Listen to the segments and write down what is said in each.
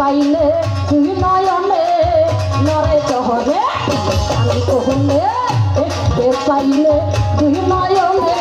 পাইলে তুই নয়নে নরে চহরে আমি কহলে দেখতে পাইলে তুই নয়নে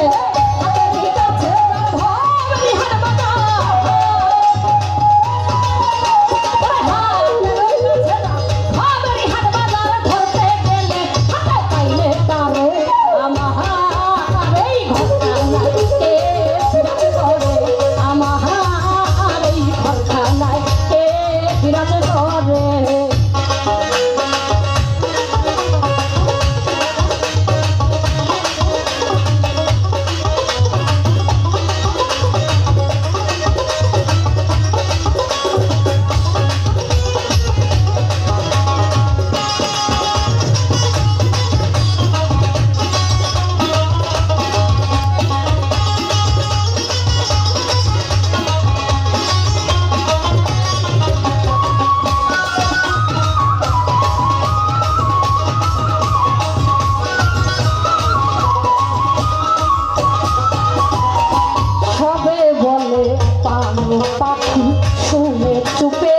পাখি শুনে চুপে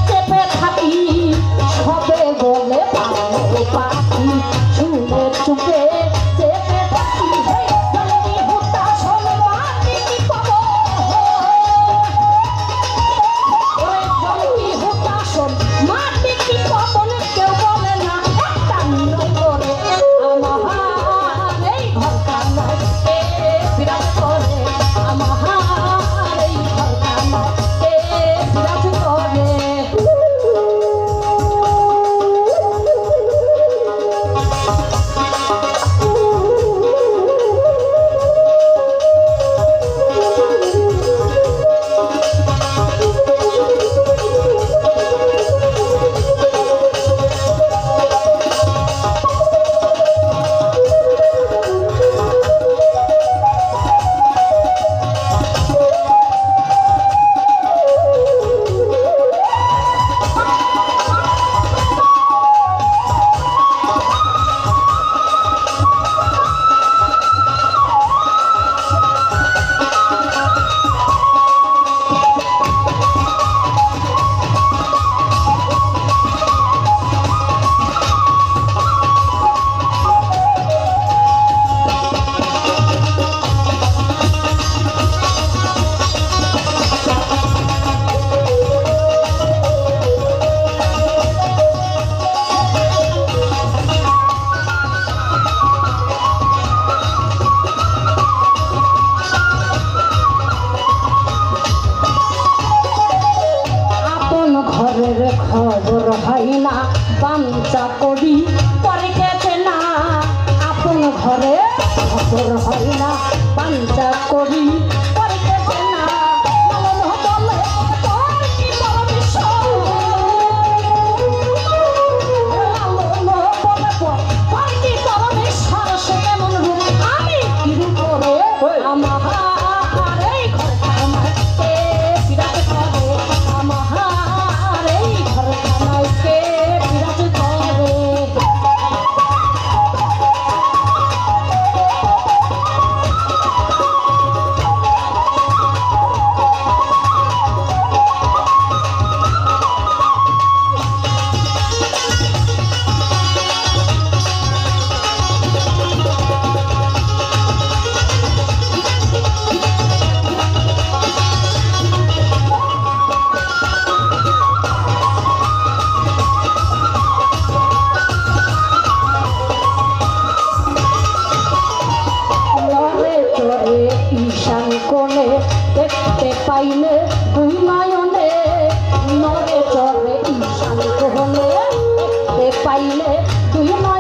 চেপে থাকি সবে বলে পাখি শুনে চুপে চেপে থাকি মাটি কি পবন কেউ বলে না একটা নির্ণয় করে আমার এই ঘরখানায় বিরাজ করে আমার খবর হয় না বাঞ্চা করি পরে গেছে না আপন ঘরে খবর হয় না বাঞ্চা করি পরে গেছে না আমি কিরু করে আমার ঈশান কোণে দেখতে পাইলে দুই নয়নে নরে চরে ঈশান কোণে দেখতে পাইলে দুই নয়নে